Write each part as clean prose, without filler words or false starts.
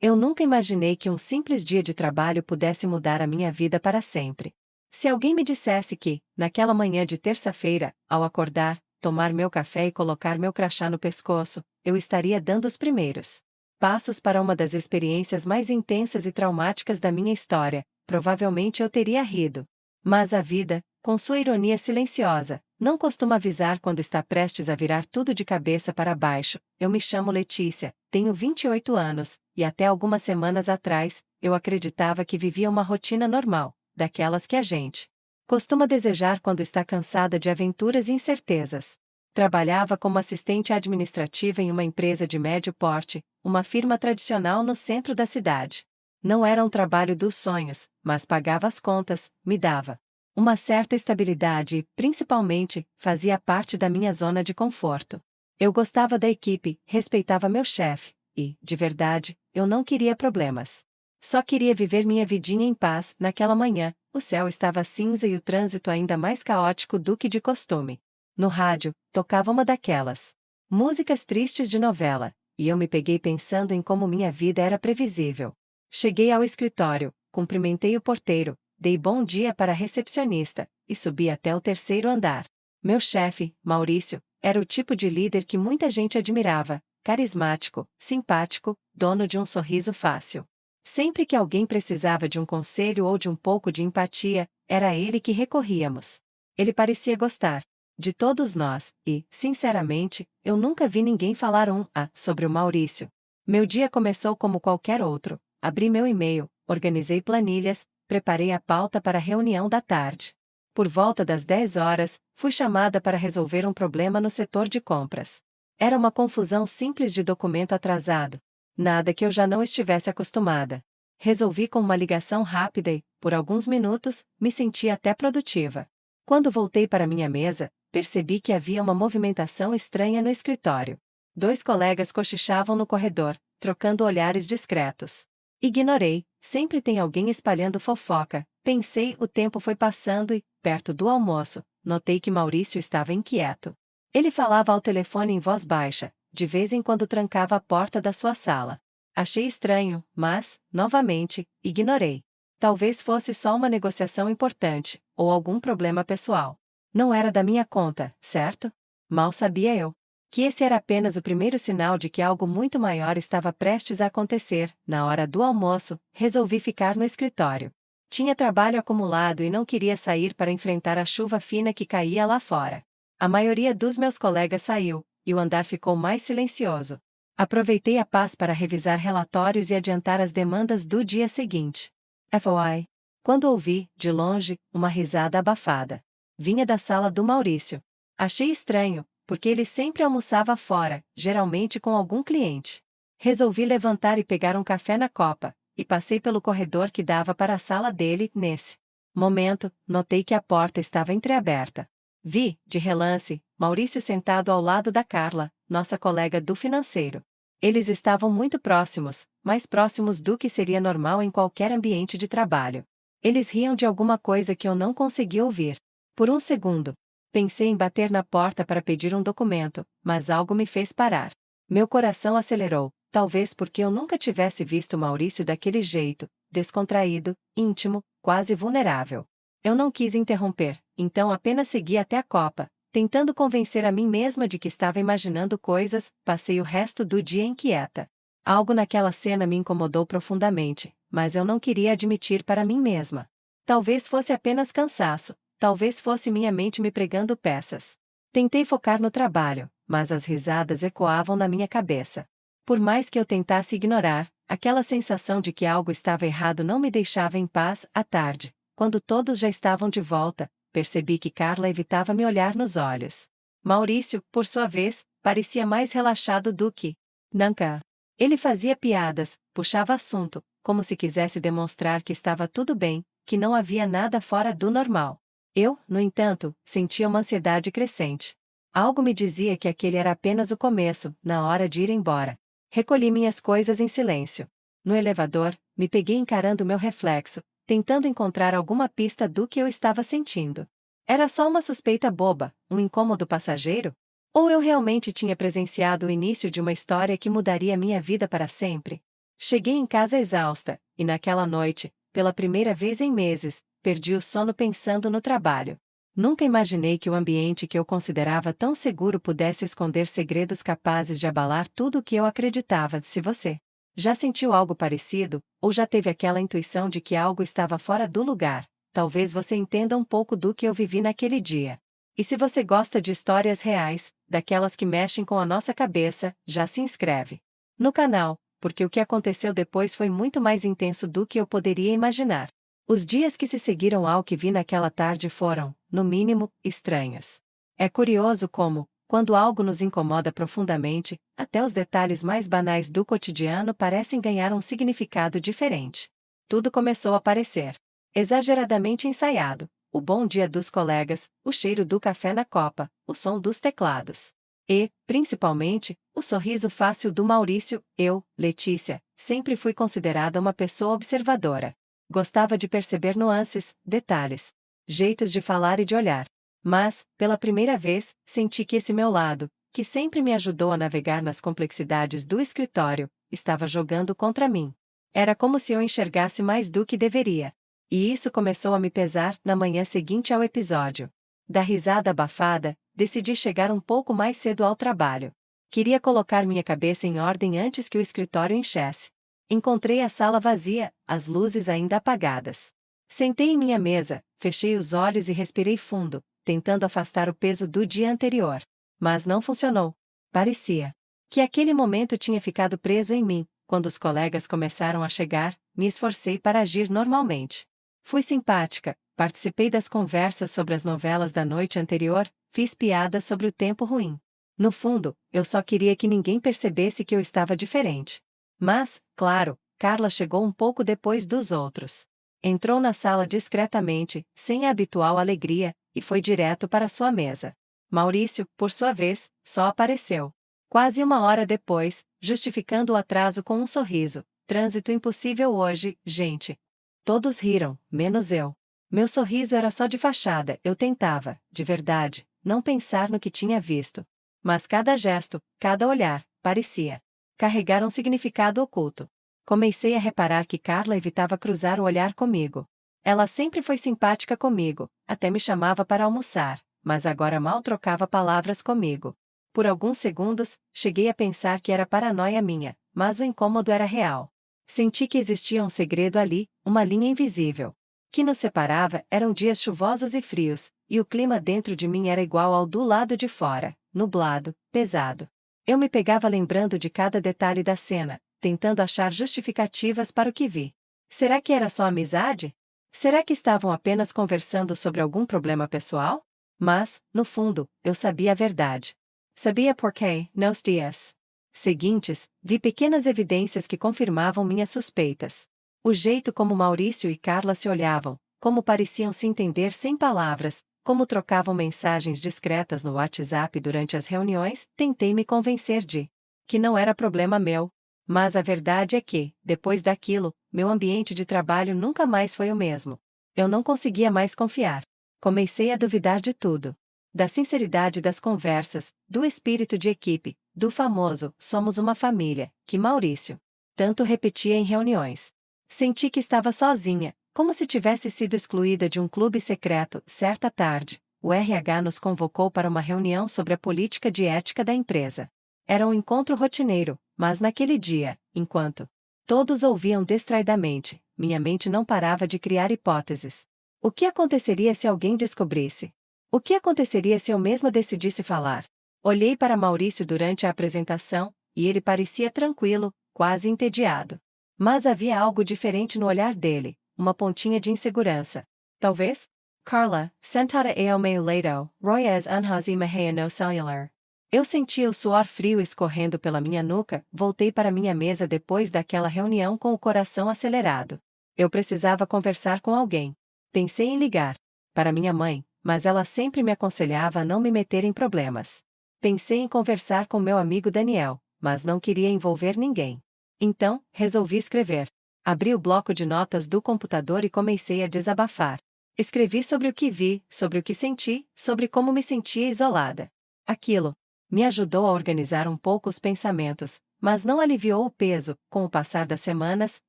Eu nunca imaginei que um simples dia de trabalho pudesse mudar a minha vida para sempre. Se alguém me dissesse que, naquela manhã de terça-feira, ao acordar, tomar meu café e colocar meu crachá no pescoço, eu estaria dando os primeiros passos para uma das experiências mais intensas e traumáticas da minha história, provavelmente eu teria rido. Mas a vida, com sua ironia silenciosa, não costuma avisar quando está prestes a virar tudo de cabeça para baixo. Eu me chamo Letícia, tenho 28 anos, e até algumas semanas atrás, eu acreditava que vivia uma rotina normal, daquelas que a gente costuma desejar quando está cansada de aventuras e incertezas. Trabalhava como assistente administrativa em uma empresa de médio porte, uma firma tradicional no centro da cidade. Não era um trabalho dos sonhos, mas pagava as contas, me dava uma certa estabilidade e, principalmente, fazia parte da minha zona de conforto. Eu gostava da equipe, respeitava meu chefe, e, de verdade, eu não queria problemas. Só queria viver minha vidinha em paz. Naquela manhã, o céu estava cinza e o trânsito ainda mais caótico do que de costume. No rádio, tocava uma daquelas músicas tristes de novela, e eu me peguei pensando em como minha vida era previsível. Cheguei ao escritório, cumprimentei o porteiro, dei bom dia para a recepcionista, e subi até o terceiro andar. Meu chefe, Maurício, era o tipo de líder que muita gente admirava, carismático, simpático, dono de um sorriso fácil. Sempre que alguém precisava de um conselho ou de um pouco de empatia, era a ele que recorríamos. Ele parecia gostar de todos nós, e, sinceramente, eu nunca vi ninguém falar sobre o Maurício. Meu dia começou como qualquer outro. Abri meu e-mail, organizei planilhas, preparei a pauta para a reunião da tarde. Por volta das 10 horas, fui chamada para resolver um problema no setor de compras. Era uma confusão simples de documento atrasado. Nada que eu já não estivesse acostumada. Resolvi com uma ligação rápida e, por alguns minutos, me senti até produtiva. Quando voltei para minha mesa, percebi que havia uma movimentação estranha no escritório. 2 colegas cochichavam no corredor, trocando olhares discretos. Ignorei, sempre tem alguém espalhando fofoca, pensei. O tempo foi passando e, perto do almoço, notei que Maurício estava inquieto. Ele falava ao telefone em voz baixa, de vez em quando trancava a porta da sua sala. Achei estranho, mas, novamente, ignorei. Talvez fosse só uma negociação importante, ou algum problema pessoal. Não era da minha conta, certo? Mal sabia eu que esse era apenas o primeiro sinal de que algo muito maior estava prestes a acontecer. Na hora do almoço, resolvi ficar no escritório. Tinha trabalho acumulado e não queria sair para enfrentar a chuva fina que caía lá fora. A maioria dos meus colegas saiu, e o andar ficou mais silencioso. Aproveitei a paz para revisar relatórios e adiantar as demandas do dia seguinte. FOI. Quando ouvi, de longe, uma risada abafada. Vinha da sala do Maurício. Achei estranho, porque ele sempre almoçava fora, geralmente com algum cliente. Resolvi levantar e pegar um café na copa, e passei pelo corredor que dava para a sala dele. Nesse momento, notei que a porta estava entreaberta. Vi, de relance, Maurício sentado ao lado da Carla, nossa colega do financeiro. Eles estavam muito próximos, mais próximos do que seria normal em qualquer ambiente de trabalho. Eles riam de alguma coisa que eu não conseguia ouvir. Por um segundo, pensei em bater na porta para pedir um documento, mas algo me fez parar. Meu coração acelerou, talvez porque eu nunca tivesse visto Maurício daquele jeito, descontraído, íntimo, quase vulnerável. Eu não quis interromper, então apenas segui até a copa, tentando convencer a mim mesma de que estava imaginando coisas. Passei o resto do dia inquieta. Algo naquela cena me incomodou profundamente, mas eu não queria admitir para mim mesma. Talvez fosse apenas cansaço. Talvez fosse minha mente me pregando peças. Tentei focar no trabalho, mas as risadas ecoavam na minha cabeça. Por mais que eu tentasse ignorar, aquela sensação de que algo estava errado não me deixava em paz. À tarde, quando todos já estavam de volta, percebi que Carla evitava me olhar nos olhos. Maurício, por sua vez, parecia mais relaxado do que nunca. Ele fazia piadas, puxava assunto, como se quisesse demonstrar que estava tudo bem, que não havia nada fora do normal. Eu, no entanto, sentia uma ansiedade crescente. Algo me dizia que aquele era apenas o começo. Na hora de ir embora, recolhi minhas coisas em silêncio. No elevador, me peguei encarando meu reflexo, tentando encontrar alguma pista do que eu estava sentindo. Era só uma suspeita boba, um incômodo passageiro? Ou eu realmente tinha presenciado o início de uma história que mudaria minha vida para sempre? Cheguei em casa exausta, e naquela noite, pela primeira vez em meses, perdi o sono pensando no trabalho. Nunca imaginei que o ambiente que eu considerava tão seguro pudesse esconder segredos capazes de abalar tudo o que eu acreditava. Se você já sentiu algo parecido, ou já teve aquela intuição de que algo estava fora do lugar, talvez você entenda um pouco do que eu vivi naquele dia. E se você gosta de histórias reais, daquelas que mexem com a nossa cabeça, já se inscreve no canal, porque o que aconteceu depois foi muito mais intenso do que eu poderia imaginar. Os dias que se seguiram ao que vi naquela tarde foram, no mínimo, estranhos. É curioso como, quando algo nos incomoda profundamente, até os detalhes mais banais do cotidiano parecem ganhar um significado diferente. Tudo começou a parecer exageradamente ensaiado: o bom dia dos colegas, o cheiro do café na copa, o som dos teclados. E, principalmente, o sorriso fácil do Maurício. Eu, Letícia, sempre fui considerada uma pessoa observadora. Gostava de perceber nuances, detalhes, jeitos de falar e de olhar. Mas, pela primeira vez, senti que esse meu lado, que sempre me ajudou a navegar nas complexidades do escritório, estava jogando contra mim. Era como se eu enxergasse mais do que deveria. E isso começou a me pesar. Na manhã seguinte ao episódio da risada abafada, decidi chegar um pouco mais cedo ao trabalho. Queria colocar minha cabeça em ordem antes que o escritório enchesse. Encontrei a sala vazia, as luzes ainda apagadas. Sentei em minha mesa, fechei os olhos e respirei fundo, tentando afastar o peso do dia anterior. Mas não funcionou. Parecia que aquele momento tinha ficado preso em mim. Quando os colegas começaram a chegar, me esforcei para agir normalmente. Fui simpática, participei das conversas sobre as novelas da noite anterior, fiz piadas sobre o tempo ruim. No fundo, eu só queria que ninguém percebesse que eu estava diferente. Mas, claro, Carla chegou um pouco depois dos outros. Entrou na sala discretamente, sem a habitual alegria, e foi direto para sua mesa. Maurício, por sua vez, só apareceu quase uma hora depois, justificando o atraso com um sorriso. Trânsito impossível hoje, gente. Todos riram, menos eu. Meu sorriso era só de fachada. Eu tentava, de verdade, não pensar no que tinha visto. Mas cada gesto, cada olhar, parecia carregar um significado oculto. Comecei a reparar que Carla evitava cruzar o olhar comigo. Ela sempre foi simpática comigo, até me chamava para almoçar, mas agora mal trocava palavras comigo. Por alguns segundos, cheguei a pensar que era paranoia minha, mas o incômodo era real. Senti que existia um segredo ali, uma linha invisível que nos separava. Eram dias chuvosos e frios, e o clima dentro de mim era igual ao do lado de fora, nublado, pesado. Eu me pegava lembrando de cada detalhe da cena, tentando achar justificativas para o que vi. Será que era só amizade? Será que estavam apenas conversando sobre algum problema pessoal? Mas, no fundo, eu sabia a verdade. Sabia porque, nos dias seguintes, vi pequenas evidências que confirmavam minhas suspeitas. O jeito como Maurício e Carla se olhavam, como pareciam se entender sem palavras, como trocavam mensagens discretas no WhatsApp durante as reuniões. Tentei me convencer de que não era problema meu. Mas a verdade é que, depois daquilo, meu ambiente de trabalho nunca mais foi o mesmo. Eu não conseguia mais confiar. Comecei a duvidar de tudo. Da sinceridade das conversas, do espírito de equipe, do famoso "somos uma família", que Maurício tanto repetia em reuniões. Senti que estava sozinha, como se tivesse sido excluída de um clube secreto. Certa tarde, o RH nos convocou para uma reunião sobre a política de ética da empresa. Era um encontro rotineiro, mas naquele dia, enquanto todos ouviam distraidamente, minha mente não parava de criar hipóteses. O que aconteceria se alguém descobrisse? O que aconteceria se eu mesma decidisse falar? Olhei para Maurício durante a apresentação, e ele parecia tranquilo, quase entediado. Mas havia algo diferente no olhar dele, uma pontinha de insegurança. Talvez? Carla, sentada ao meu lado, Roy as unhas e marreia no celular. Eu sentia o suor frio escorrendo pela minha nuca. Voltei para minha mesa depois daquela reunião com o coração acelerado. Eu precisava conversar com alguém. Pensei em ligar para minha mãe, mas ela sempre me aconselhava a não me meter em problemas. Pensei em conversar com meu amigo Daniel, mas não queria envolver ninguém. Então, resolvi escrever. Abri o bloco de notas do computador e comecei a desabafar. Escrevi sobre o que vi, sobre o que senti, sobre como me sentia isolada. Aquilo Me ajudou a organizar um pouco os pensamentos, mas não aliviou o peso. Com o passar das semanas,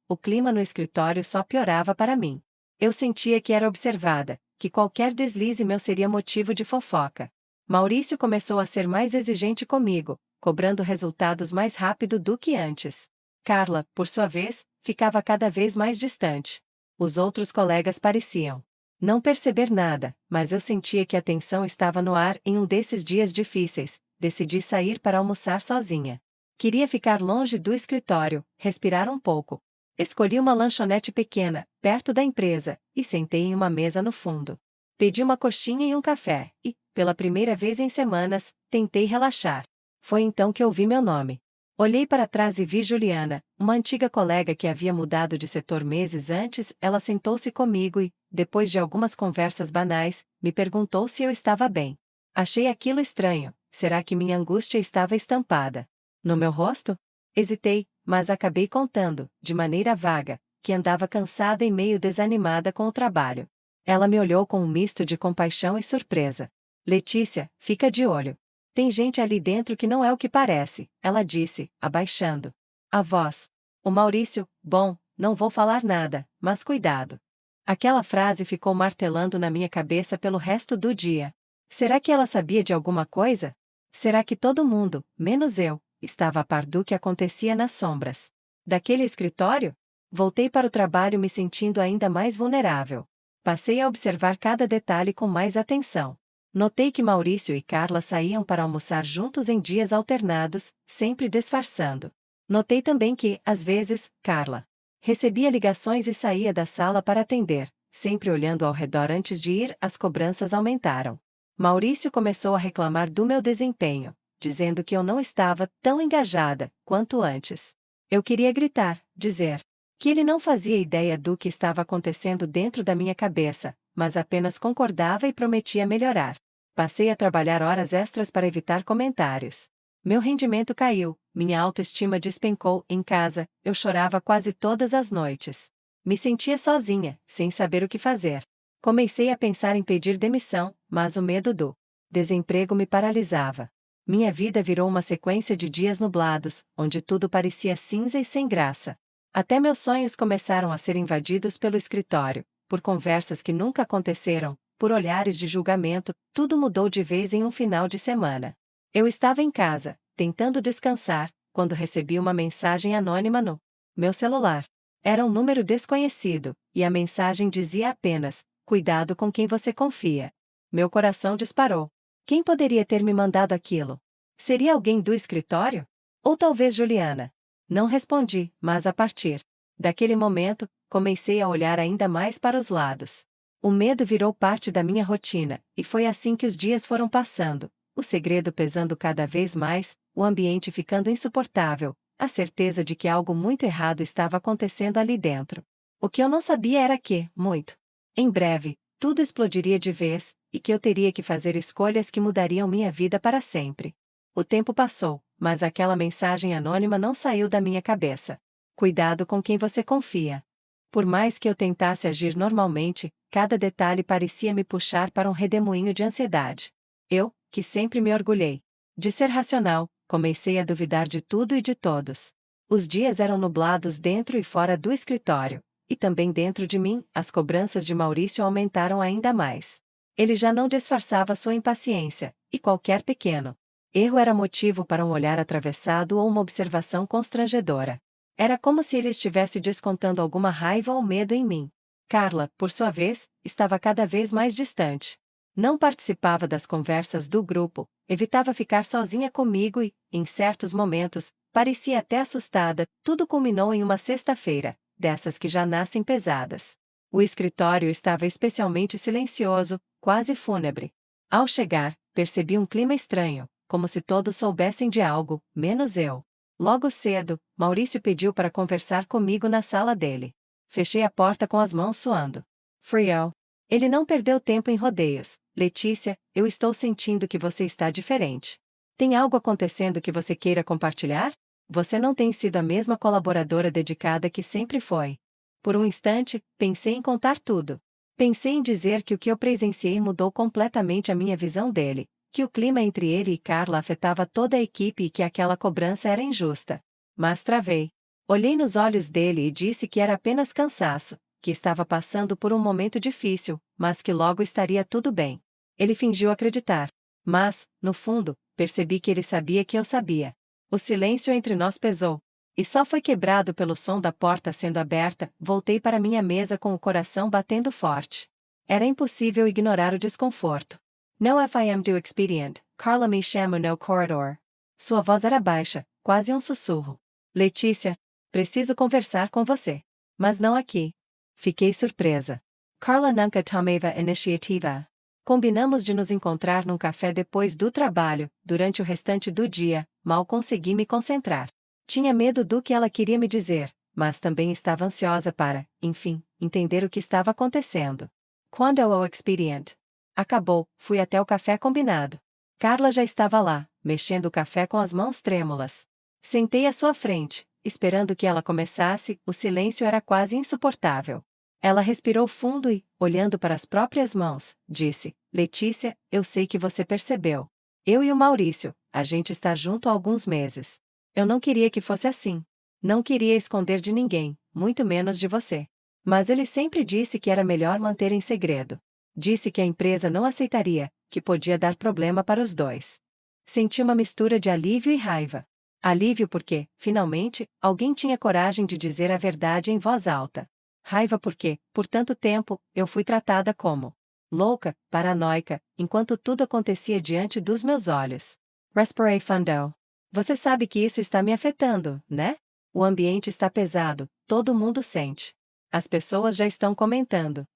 o clima no escritório só piorava para mim. Eu sentia que era observada, que qualquer deslize meu seria motivo de fofoca. Maurício começou a ser mais exigente comigo, cobrando resultados mais rápido do que antes. Carla, por sua vez, ficava cada vez mais distante. Os outros colegas pareciam não perceber nada, mas eu sentia que a tensão estava no ar. Em um desses dias difíceis, decidi sair para almoçar sozinha. Queria ficar longe do escritório, respirar um pouco. Escolhi uma lanchonete pequena, perto da empresa, e sentei em uma mesa no fundo. Pedi uma coxinha e um café, e, pela primeira vez em semanas, tentei relaxar. Foi então que ouvi meu nome. Olhei para trás e vi Juliana, uma antiga colega que havia mudado de setor meses antes. Ela sentou-se comigo e, depois de algumas conversas banais, me perguntou se eu estava bem. Achei aquilo estranho. Será que minha angústia estava estampada no meu rosto? Hesitei, mas acabei contando, de maneira vaga, que andava cansada e meio desanimada com o trabalho. Ela me olhou com um misto de compaixão e surpresa. Letícia, fica de olho. Tem gente ali dentro que não é o que parece, ela disse, abaixando a voz. O Maurício, bom, não vou falar nada, mas cuidado. Aquela frase ficou martelando na minha cabeça pelo resto do dia. Será que ela sabia de alguma coisa? Será que todo mundo, menos eu, estava a par do que acontecia nas sombras daquele escritório? Voltei para o trabalho me sentindo ainda mais vulnerável. Passei a observar cada detalhe com mais atenção. Notei que Maurício e Carla saíam para almoçar juntos em dias alternados, sempre disfarçando. Notei também que, às vezes, Carla recebia ligações e saía da sala para atender, sempre olhando ao redor antes de ir. As cobranças aumentaram. Maurício começou a reclamar do meu desempenho, dizendo que eu não estava tão engajada quanto antes. Eu queria gritar, dizer que ele não fazia ideia do que estava acontecendo dentro da minha cabeça, mas apenas concordava e prometia melhorar. Passei a trabalhar horas extras para evitar comentários. Meu rendimento caiu, minha autoestima despencou. Em casa, eu chorava quase todas as noites. Me sentia sozinha, sem saber o que fazer. Comecei a pensar em pedir demissão, mas o medo do desemprego me paralisava. Minha vida virou uma sequência de dias nublados, onde tudo parecia cinza e sem graça. Até meus sonhos começaram a ser invadidos pelo escritório, por conversas que nunca aconteceram, por olhares de julgamento. Tudo mudou de vez em um final de semana. Eu estava em casa, tentando descansar, quando recebi uma mensagem anônima no meu celular. Era um número desconhecido, e a mensagem dizia apenas: cuidado com quem você confia. Meu coração disparou. Quem poderia ter me mandado aquilo? Seria alguém do escritório? Ou talvez Juliana? Não respondi, mas a partir daquele momento, comecei a olhar ainda mais para os lados. O medo virou parte da minha rotina, e foi assim que os dias foram passando, o segredo pesando cada vez mais, o ambiente ficando insuportável, a certeza de que algo muito errado estava acontecendo ali dentro. O que eu não sabia era que, muito em breve, tudo explodiria de vez, e que eu teria que fazer escolhas que mudariam minha vida para sempre. O tempo passou, mas aquela mensagem anônima não saiu da minha cabeça. Cuidado com quem você confia. Por mais que eu tentasse agir normalmente, cada detalhe parecia me puxar para um redemoinho de ansiedade. Eu, que sempre me orgulhei de ser racional, comecei a duvidar de tudo e de todos. Os dias eram nublados dentro e fora do escritório, e também dentro de mim. As cobranças de Maurício aumentaram ainda mais. Ele já não disfarçava sua impaciência, e qualquer pequeno erro era motivo para um olhar atravessado ou uma observação constrangedora. Era como se ele estivesse descontando alguma raiva ou medo em mim. Carla, por sua vez, estava cada vez mais distante. Não participava das conversas do grupo, evitava ficar sozinha comigo e, em certos momentos, parecia até assustada. Tudo culminou em uma sexta-feira, dessas que já nascem pesadas. O escritório estava especialmente silencioso, quase fúnebre. Ao chegar, percebi um clima estranho, como se todos soubessem de algo, menos eu. Logo cedo, Maurício pediu para conversar comigo na sala dele. Fechei a porta com as mãos suando frio. Ele não perdeu tempo em rodeios. Letícia, eu estou sentindo que você está diferente. Tem algo acontecendo que você queira compartilhar? Você não tem sido a mesma colaboradora dedicada que sempre foi. Por um instante, pensei em contar tudo. Pensei em dizer que o que eu presenciei mudou completamente a minha visão dele, que o clima entre ele e Carla afetava toda a equipe e que aquela cobrança era injusta. Mas travei. Olhei nos olhos dele e disse que era apenas cansaço, que estava passando por um momento difícil, mas que logo estaria tudo bem. Ele fingiu acreditar. Mas, no fundo, percebi que ele sabia que eu sabia. O silêncio entre nós pesou. E só foi quebrado pelo som da porta sendo aberta. Voltei para minha mesa com o coração batendo forte. Era impossível ignorar o desconforto. No FM do expedient, Carla me chamou no corredor. Sua voz era baixa, quase um sussurro. Letícia, preciso conversar com você. Mas não aqui. Fiquei surpresa. Carla nunca tomava iniciativa. Combinamos de nos encontrar num café depois do trabalho. Durante o restante do dia, mal consegui me concentrar. Tinha medo do que ela queria me dizer, mas também estava ansiosa para, enfim, entender o que estava acontecendo. Quando o expedient acabou, fui até o café combinado. Carla já estava lá, mexendo o café com as mãos trêmulas. Sentei à sua frente, esperando que ela começasse. O silêncio era quase insuportável. Ela respirou fundo e, olhando para as próprias mãos, disse: Letícia, eu sei que você percebeu. Eu e o Maurício, a gente está junto há alguns meses. Eu não queria que fosse assim. Não queria esconder de ninguém, muito menos de você. Mas ele sempre disse que era melhor manter em segredo. Disse que a empresa não aceitaria, que podia dar problema para os dois. Senti uma mistura de alívio e raiva. Alívio porque, finalmente, alguém tinha coragem de dizer a verdade em voz alta. Raiva porque, por tanto tempo, eu fui tratada como louca, paranoica, enquanto tudo acontecia diante dos meus olhos. Respirei fundo. Você sabe que isso está me afetando, né? O ambiente está pesado, todo mundo sente. As pessoas já estão comentando.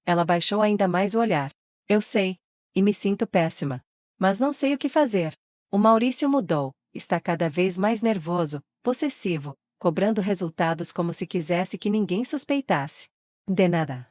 Ela baixou ainda mais o olhar. Eu sei. E me sinto péssima. Mas não sei o que fazer. O Maurício mudou, está cada vez mais nervoso, possessivo, cobrando resultados como se quisesse que ninguém suspeitasse. De nada.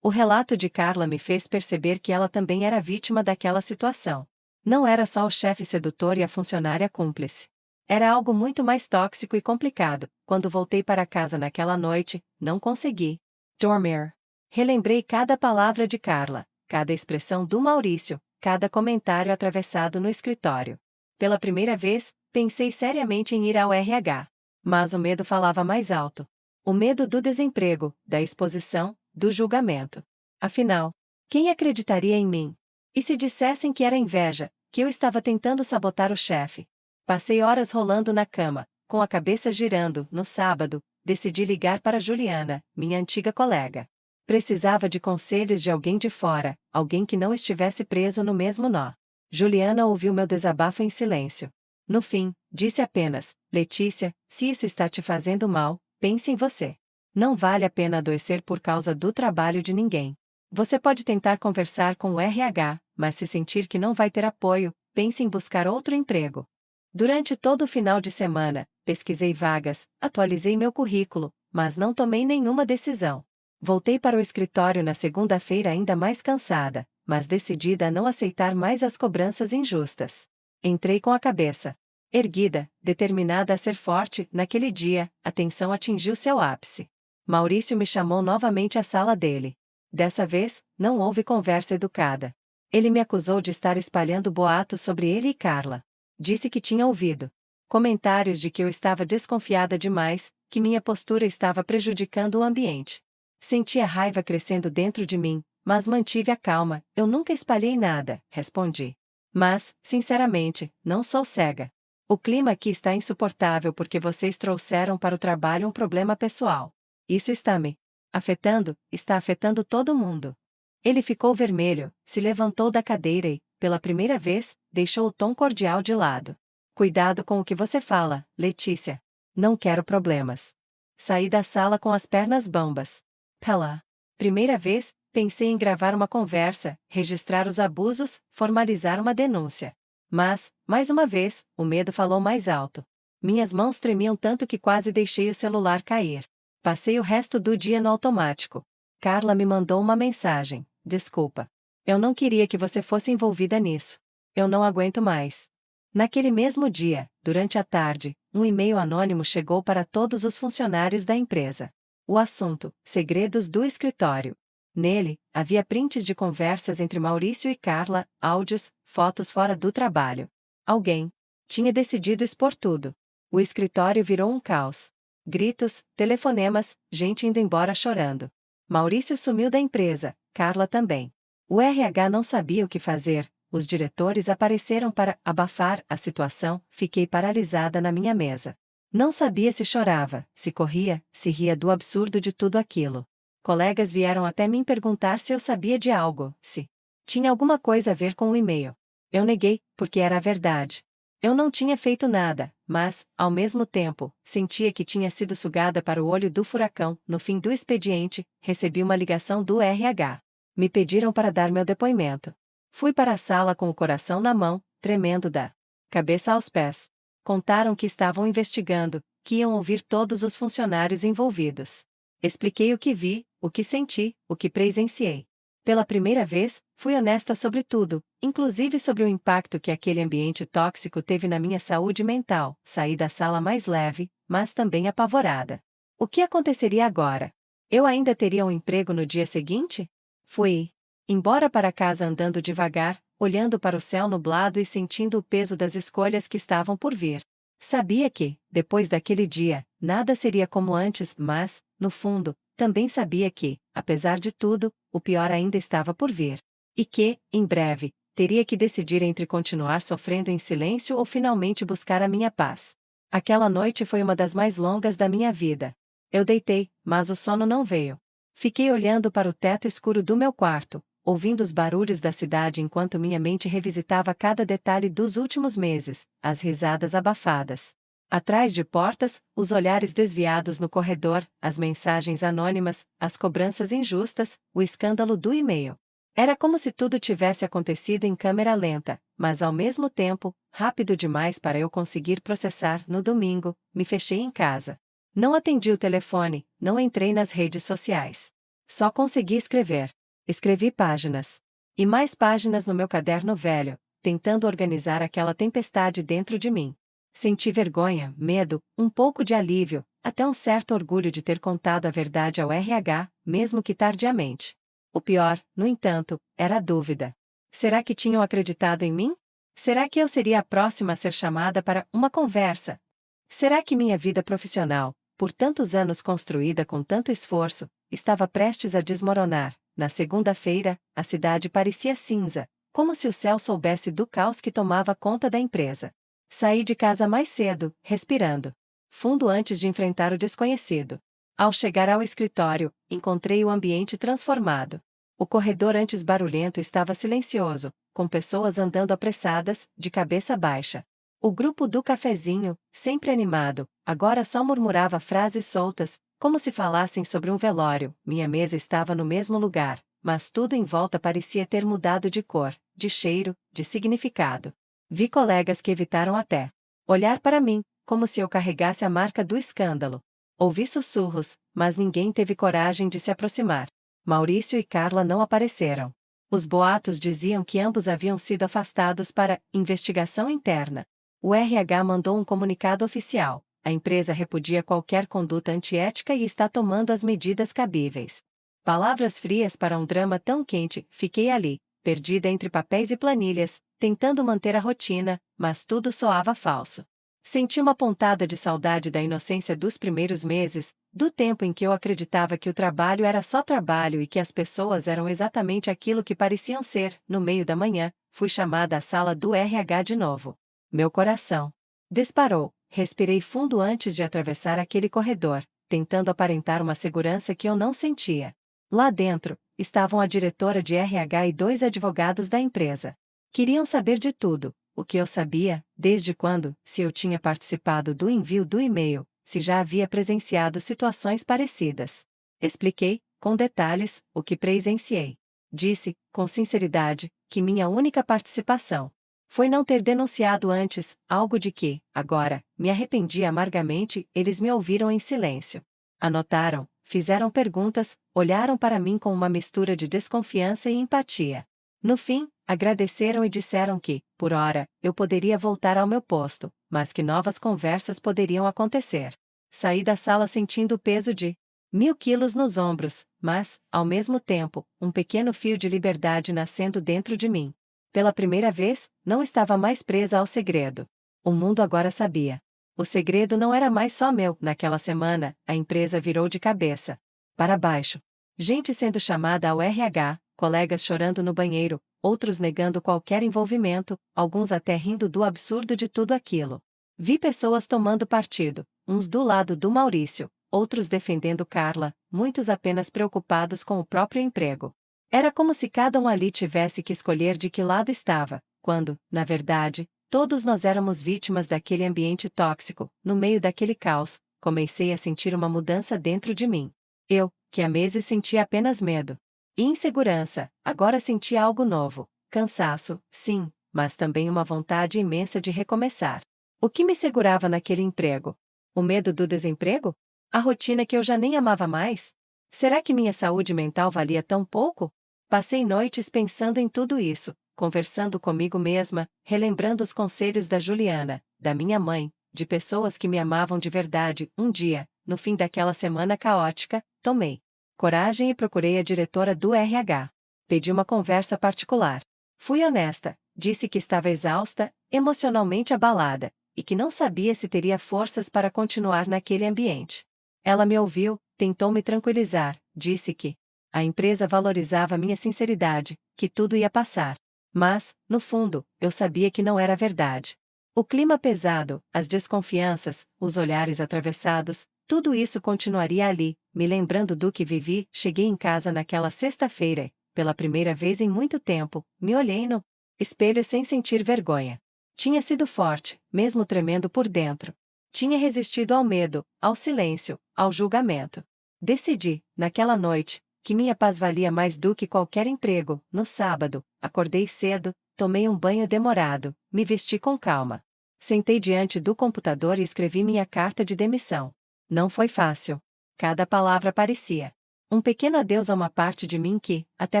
O relato de Carla me fez perceber que ela também era vítima daquela situação. Não era só o chefe sedutor e a funcionária cúmplice. Era algo muito mais tóxico e complicado. Quando voltei para casa naquela noite, não consegui dormir. Relembrei cada palavra de Carla, cada expressão do Maurício, cada comentário atravessado no escritório. Pela primeira vez, pensei seriamente em ir ao RH. Mas o medo falava mais alto. O medo do desemprego, da exposição, do julgamento. Afinal, quem acreditaria em mim? E se dissessem que era inveja, que eu estava tentando sabotar o chefe? Passei horas rolando na cama, com a cabeça girando. No sábado, decidi ligar para Juliana, minha antiga colega. Precisava de conselhos de alguém de fora, alguém que não estivesse preso no mesmo nó. Juliana ouviu meu desabafo em silêncio. No fim, disse apenas: Letícia, se isso está te fazendo mal, pense em você. Não vale a pena adoecer por causa do trabalho de ninguém. Você pode tentar conversar com o RH, mas se sentir que não vai ter apoio, pense em buscar outro emprego. Durante todo o final de semana, pesquisei vagas, atualizei meu currículo, mas não tomei nenhuma decisão. Voltei para o escritório na segunda-feira ainda mais cansada, mas decidida a não aceitar mais as cobranças injustas. Entrei com a cabeça erguida, determinada a ser forte. Naquele dia, a tensão atingiu seu ápice. Maurício me chamou novamente à sala dele. Dessa vez, não houve conversa educada. Ele me acusou de estar espalhando boatos sobre ele e Carla. Disse que tinha ouvido comentários de que eu estava desconfiada demais, que minha postura estava prejudicando o ambiente. Senti a raiva crescendo dentro de mim, mas mantive a calma. Eu nunca espalhei nada, respondi. Mas, sinceramente, não sou cega. O clima aqui está insuportável porque vocês trouxeram para o trabalho um problema pessoal. Isso está me afetando, está afetando todo mundo. Ele ficou vermelho, se levantou da cadeira e, pela primeira vez, deixou o tom cordial de lado. Cuidado com o que você fala, Letícia. Não quero problemas. Saí da sala com as pernas bambas. Pela primeira vez, pensei em gravar uma conversa, registrar os abusos, formalizar uma denúncia. Mas, mais uma vez, o medo falou mais alto. Minhas mãos tremiam tanto que quase deixei o celular cair. Passei o resto do dia no automático. Carla me mandou uma mensagem: Desculpa. Eu não queria que você fosse envolvida nisso. Eu não aguento mais. Naquele mesmo dia, durante a tarde, um e-mail anônimo chegou para todos os funcionários da empresa. O assunto: segredos do escritório. Nele, havia prints de conversas entre Maurício e Carla, áudios, fotos fora do trabalho. Alguém tinha decidido expor tudo. O escritório virou um caos. Gritos, telefonemas, gente indo embora chorando. Maurício sumiu da empresa, Carla também. O RH não sabia o que fazer, os diretores apareceram para abafar a situação, fiquei paralisada na minha mesa. Não sabia se chorava, se corria, se ria do absurdo de tudo aquilo. Colegas vieram até mim perguntar se eu sabia de algo, se tinha alguma coisa a ver com o e-mail. Eu neguei, porque era a verdade. Eu não tinha feito nada, mas, ao mesmo tempo, sentia que tinha sido sugada para o olho do furacão. No fim do expediente, recebi uma ligação do RH. Me pediram para dar meu depoimento. Fui para a sala com o coração na mão, tremendo da cabeça aos pés. Contaram que estavam investigando, que iam ouvir todos os funcionários envolvidos. Expliquei o que vi, o que senti, o que presenciei. Pela primeira vez, fui honesta sobre tudo, inclusive sobre o impacto que aquele ambiente tóxico teve na minha saúde mental. Saí da sala mais leve, mas também apavorada. O que aconteceria agora? Eu ainda teria um emprego no dia seguinte? Fui embora para casa andando devagar, olhando para o céu nublado e sentindo o peso das escolhas que estavam por vir. Sabia que, depois daquele dia, nada seria como antes, mas, no fundo, também sabia que, apesar de tudo, o pior ainda estava por vir. E que, em breve, teria que decidir entre continuar sofrendo em silêncio ou finalmente buscar a minha paz. Aquela noite foi uma das mais longas da minha vida. Eu deitei, mas o sono não veio. Fiquei olhando para o teto escuro do meu quarto, ouvindo os barulhos da cidade enquanto minha mente revisitava cada detalhe dos últimos meses, as risadas abafadas. Atrás de portas, os olhares desviados no corredor, as mensagens anônimas, as cobranças injustas, o escândalo do e-mail. Era como se tudo tivesse acontecido em câmera lenta, mas ao mesmo tempo, rápido demais para eu conseguir processar. No domingo, me fechei em casa. Não atendi o telefone, não entrei nas redes sociais. Só consegui escrever. Escrevi páginas. E mais páginas no meu caderno velho, tentando organizar aquela tempestade dentro de mim. Senti vergonha, medo, um pouco de alívio, até um certo orgulho de ter contado a verdade ao RH, mesmo que tardiamente. O pior, no entanto, era a dúvida. Será que tinham acreditado em mim? Será que eu seria a próxima a ser chamada para uma conversa? Será que minha vida profissional, por tantos anos construída com tanto esforço, estava prestes a desmoronar? Na segunda-feira, a cidade parecia cinza, como se o céu soubesse do caos que tomava conta da empresa. Saí de casa mais cedo, respirando fundo antes de enfrentar o desconhecido. Ao chegar ao escritório, encontrei o ambiente transformado. O corredor antes barulhento estava silencioso, com pessoas andando apressadas, de cabeça baixa. O grupo do cafezinho, sempre animado, agora só murmurava frases soltas, como se falassem sobre um velório. Minha mesa estava no mesmo lugar, mas tudo em volta parecia ter mudado de cor, de cheiro, de significado. Vi colegas que evitaram até olhar para mim, como se eu carregasse a marca do escândalo. Ouvi sussurros, mas ninguém teve coragem de se aproximar. Maurício e Carla não apareceram. Os boatos diziam que ambos haviam sido afastados para investigação interna. O RH mandou um comunicado oficial. A empresa repudia qualquer conduta antiética e está tomando as medidas cabíveis. Palavras frias para um drama tão quente. Fiquei ali, perdida entre papéis e planilhas, tentando manter a rotina, mas tudo soava falso. Senti uma pontada de saudade da inocência dos primeiros meses, do tempo em que eu acreditava que o trabalho era só trabalho e que as pessoas eram exatamente aquilo que pareciam ser. No meio da manhã, fui chamada à sala do RH de novo. Meu coração disparou. Respirei fundo antes de atravessar aquele corredor, tentando aparentar uma segurança que eu não sentia. Lá dentro, estavam a diretora de RH e 2 advogados da empresa. Queriam saber de tudo, o que eu sabia, desde quando, se eu tinha participado do envio do e-mail, se já havia presenciado situações parecidas. Expliquei, com detalhes, o que presenciei. Disse, com sinceridade, que minha única participação foi não ter denunciado antes, algo de que, agora, me arrependi amargamente. Eles me ouviram em silêncio. Anotaram, fizeram perguntas, olharam para mim com uma mistura de desconfiança e empatia. No fim, agradeceram e disseram que, por ora, eu poderia voltar ao meu posto, mas que novas conversas poderiam acontecer. Saí da sala sentindo o peso de 1000 quilos nos ombros, mas, ao mesmo tempo, um pequeno fio de liberdade nascendo dentro de mim. Pela primeira vez, não estava mais presa ao segredo. O mundo agora sabia. O segredo não era mais só meu. Naquela semana, a empresa virou de cabeça para baixo. Gente sendo chamada ao RH, colegas chorando no banheiro, outros negando qualquer envolvimento, alguns até rindo do absurdo de tudo aquilo. Vi pessoas tomando partido, uns do lado do Maurício, outros defendendo Carla, muitos apenas preocupados com o próprio emprego. Era como se cada um ali tivesse que escolher de que lado estava, quando, na verdade, todos nós éramos vítimas daquele ambiente tóxico. No meio daquele caos, comecei a sentir uma mudança dentro de mim. Eu, que há meses sentia apenas medo e insegurança, agora sentia algo novo. Cansaço, sim, mas também uma vontade imensa de recomeçar. O que me segurava naquele emprego? O medo do desemprego? A rotina que eu já nem amava mais? Será que minha saúde mental valia tão pouco? Passei noites pensando em tudo isso, conversando comigo mesma, relembrando os conselhos da Juliana, da minha mãe, de pessoas que me amavam de verdade. Um dia, no fim daquela semana caótica, tomei coragem e procurei a diretora do RH. Pedi uma conversa particular. Fui honesta, disse que estava exausta, emocionalmente abalada, e que não sabia se teria forças para continuar naquele ambiente. Ela me ouviu, tentou me tranquilizar, disse que a empresa valorizava minha sinceridade, que tudo ia passar. Mas, no fundo, eu sabia que não era verdade. O clima pesado, as desconfianças, os olhares atravessados, tudo isso continuaria ali. Me lembrando do que vivi, cheguei em casa naquela sexta-feira, pela primeira vez em muito tempo, me olhei no espelho sem sentir vergonha. Tinha sido forte, mesmo tremendo por dentro. Tinha resistido ao medo, ao silêncio, ao julgamento. Decidi, naquela noite, que minha paz valia mais do que qualquer emprego. No sábado, acordei cedo, tomei um banho demorado, me vesti com calma. Sentei diante do computador e escrevi minha carta de demissão. Não foi fácil. Cada palavra parecia um pequeno adeus a uma parte de mim que, até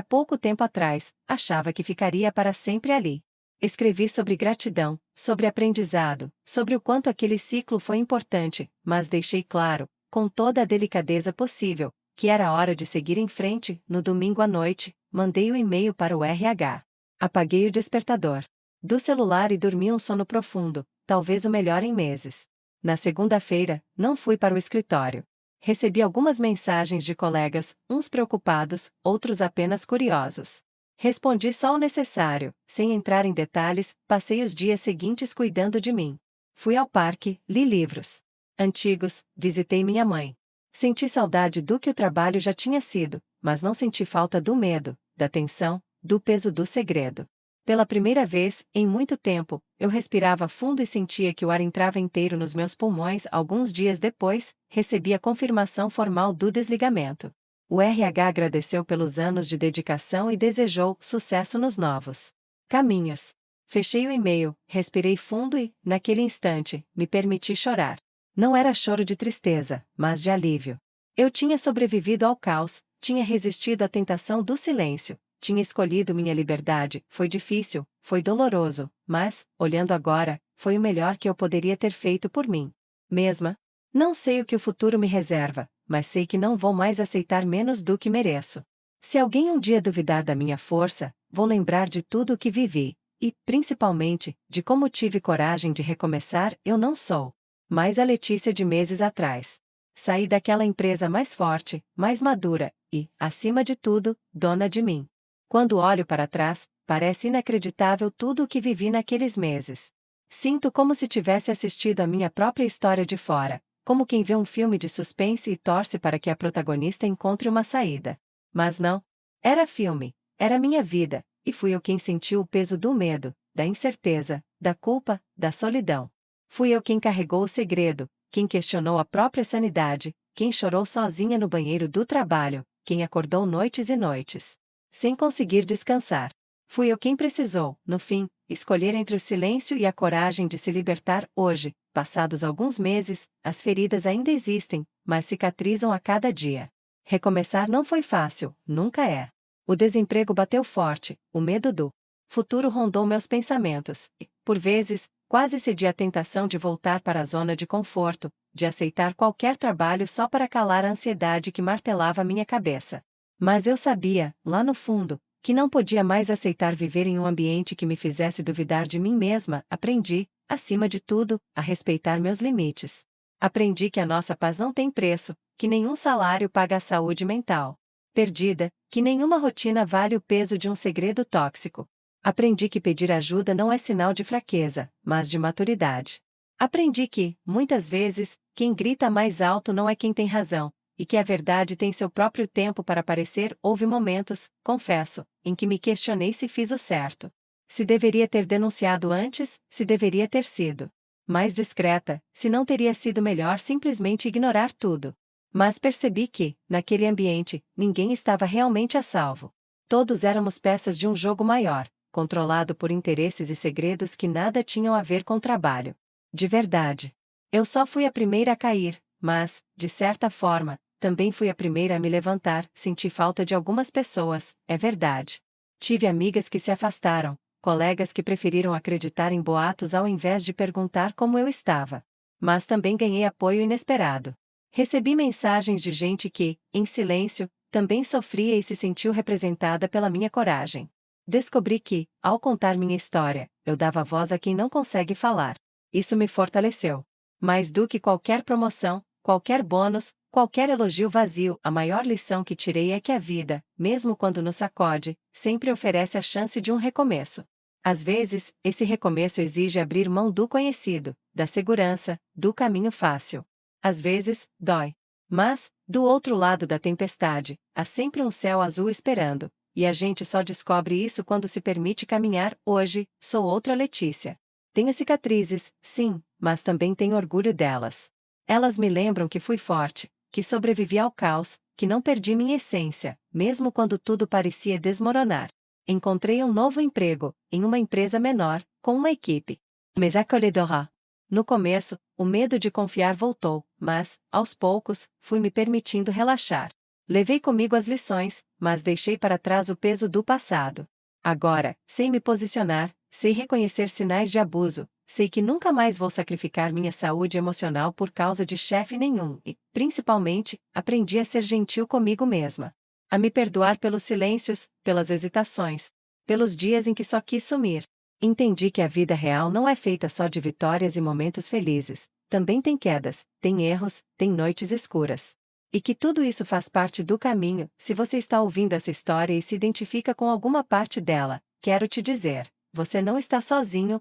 pouco tempo atrás, achava que ficaria para sempre ali. Escrevi sobre gratidão, sobre aprendizado, sobre o quanto aquele ciclo foi importante, mas deixei claro, com toda a delicadeza possível, que era hora de seguir em frente. No domingo à noite, mandei o e-mail para o RH. Apaguei o despertador do celular e dormi um sono profundo, talvez o melhor em meses. Na segunda-feira, não fui para o escritório. Recebi algumas mensagens de colegas, uns preocupados, outros apenas curiosos. Respondi só o necessário, sem entrar em detalhes. Passei os dias seguintes cuidando de mim. Fui ao parque, li livros antigos, visitei minha mãe. Senti saudade do que o trabalho já tinha sido, mas não senti falta do medo, da tensão, do peso do segredo. Pela primeira vez, em muito tempo, eu respirava fundo e sentia que o ar entrava inteiro nos meus pulmões. Alguns dias depois, recebi a confirmação formal do desligamento. O RH agradeceu pelos anos de dedicação e desejou sucesso nos novos caminhos. Fechei o e-mail, respirei fundo e, naquele instante, me permiti chorar. Não era choro de tristeza, mas de alívio. Eu tinha sobrevivido ao caos, tinha resistido à tentação do silêncio. Tinha escolhido minha liberdade. Foi difícil, foi doloroso, mas, olhando agora, foi o melhor que eu poderia ter feito por mim mesma. Não sei o que o futuro me reserva, mas sei que não vou mais aceitar menos do que mereço. Se alguém um dia duvidar da minha força, vou lembrar de tudo o que vivi, e, principalmente, de como tive coragem de recomeçar. Eu não sou mais a Letícia de meses atrás. Saí daquela empresa mais forte, mais madura, e, acima de tudo, dona de mim. Quando olho para trás, parece inacreditável tudo o que vivi naqueles meses. Sinto como se tivesse assistido a minha própria história de fora, como quem vê um filme de suspense e torce para que a protagonista encontre uma saída. Mas não. Era filme, era minha vida, e fui eu quem sentiu o peso do medo, da incerteza, da culpa, da solidão. Fui eu quem carregou o segredo, quem questionou a própria sanidade, quem chorou sozinha no banheiro do trabalho, quem acordou noites e noites sem conseguir descansar. Fui eu quem precisou, no fim, escolher entre o silêncio e a coragem de se libertar. Hoje, passados alguns meses, as feridas ainda existem, mas cicatrizam a cada dia. Recomeçar não foi fácil, nunca é. O desemprego bateu forte, o medo do futuro rondou meus pensamentos, e, por vezes, quase cedi à tentação de voltar para a zona de conforto, de aceitar qualquer trabalho só para calar a ansiedade que martelava minha cabeça. Mas eu sabia, lá no fundo, que não podia mais aceitar viver em um ambiente que me fizesse duvidar de mim mesma. Aprendi, acima de tudo, a respeitar meus limites. Aprendi que a nossa paz não tem preço, que nenhum salário paga a saúde mental perdida, que nenhuma rotina vale o peso de um segredo tóxico. Aprendi que pedir ajuda não é sinal de fraqueza, mas de maturidade. Aprendi que, muitas vezes, quem grita mais alto não é quem tem razão, e que a verdade tem seu próprio tempo para aparecer. Houve momentos, confesso, em que me questionei se fiz o certo. Se deveria ter denunciado antes, se deveria ter sido mais discreta, se não teria sido melhor simplesmente ignorar tudo. Mas percebi que, naquele ambiente, ninguém estava realmente a salvo. Todos éramos peças de um jogo maior, controlado por interesses e segredos que nada tinham a ver com o trabalho. De verdade. Eu só fui a primeira a cair, mas, de certa forma, também fui a primeira a me levantar. Senti falta de algumas pessoas, é verdade. Tive amigas que se afastaram, colegas que preferiram acreditar em boatos ao invés de perguntar como eu estava. Mas também ganhei apoio inesperado. Recebi mensagens de gente que, em silêncio, também sofria e se sentiu representada pela minha coragem. Descobri que, ao contar minha história, eu dava voz a quem não consegue falar. Isso me fortaleceu. Mais do que qualquer promoção, qualquer bônus, qualquer elogio vazio, a maior lição que tirei é que a vida, mesmo quando nos sacode, sempre oferece a chance de um recomeço. Às vezes, esse recomeço exige abrir mão do conhecido, da segurança, do caminho fácil. Às vezes, dói. Mas, do outro lado da tempestade, há sempre um céu azul esperando, e a gente só descobre isso quando se permite caminhar. Hoje, sou outra Letícia. Tenho cicatrizes, sim, mas também tenho orgulho delas. Elas me lembram que fui forte, que sobrevivi ao caos, que não perdi minha essência, mesmo quando tudo parecia desmoronar. Encontrei um novo emprego, em uma empresa menor, com uma equipe. Mais acolhedora. No começo, o medo de confiar voltou, mas, aos poucos, fui me permitindo relaxar. Levei comigo as lições, mas deixei para trás o peso do passado. Agora, sei me posicionar, sei reconhecer sinais de abuso, sei que nunca mais vou sacrificar minha saúde emocional por causa de chefe nenhum e, principalmente, aprendi a ser gentil comigo mesma. A me perdoar pelos silêncios, pelas hesitações, pelos dias em que só quis sumir. Entendi que a vida real não é feita só de vitórias e momentos felizes, também tem quedas, tem erros, tem noites escuras. E que tudo isso faz parte do caminho. Se você está ouvindo essa história e se identifica com alguma parte dela, quero te dizer, você não está sozinho.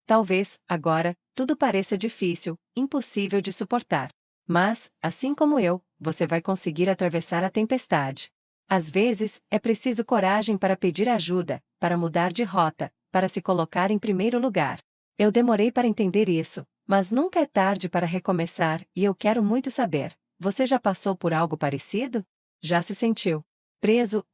Talvez, agora, tudo pareça difícil, impossível de suportar. Mas, assim como eu, você vai conseguir atravessar a tempestade. Às vezes, é preciso coragem para pedir ajuda, para mudar de rota, para se colocar em primeiro lugar. Eu demorei para entender isso, mas nunca é tarde para recomeçar, e eu quero muito saber: você já passou por algo parecido? Já se sentiu preso,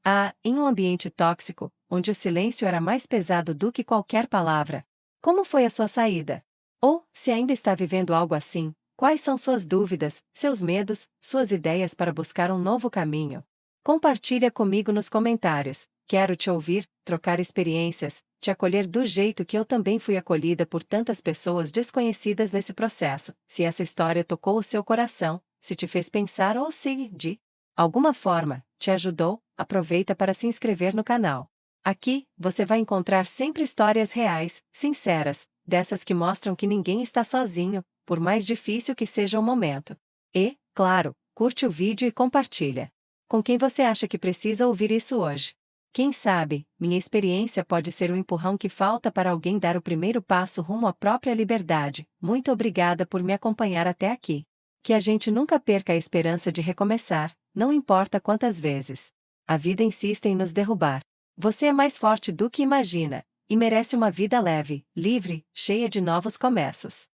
em um ambiente tóxico, onde o silêncio era mais pesado do que qualquer palavra? Como foi a sua saída? Ou, se ainda está vivendo algo assim, quais são suas dúvidas, seus medos, suas ideias para buscar um novo caminho? Compartilha comigo nos comentários. Quero te ouvir, trocar experiências, te acolher do jeito que eu também fui acolhida por tantas pessoas desconhecidas nesse processo. Se essa história tocou o seu coração, se te fez pensar ou se, de alguma forma, te ajudou, aproveita para se inscrever no canal. Aqui, você vai encontrar sempre histórias reais, sinceras, dessas que mostram que ninguém está sozinho, por mais difícil que seja o momento. E, claro, curte o vídeo e compartilha. Com quem você acha que precisa ouvir isso hoje? Quem sabe, minha experiência pode ser o empurrão que falta para alguém dar o primeiro passo rumo à própria liberdade. Muito obrigada por me acompanhar até aqui. Que a gente nunca perca a esperança de recomeçar, não importa quantas vezes a vida insiste em nos derrubar. Você é mais forte do que imagina, e merece uma vida leve, livre, cheia de novos começos.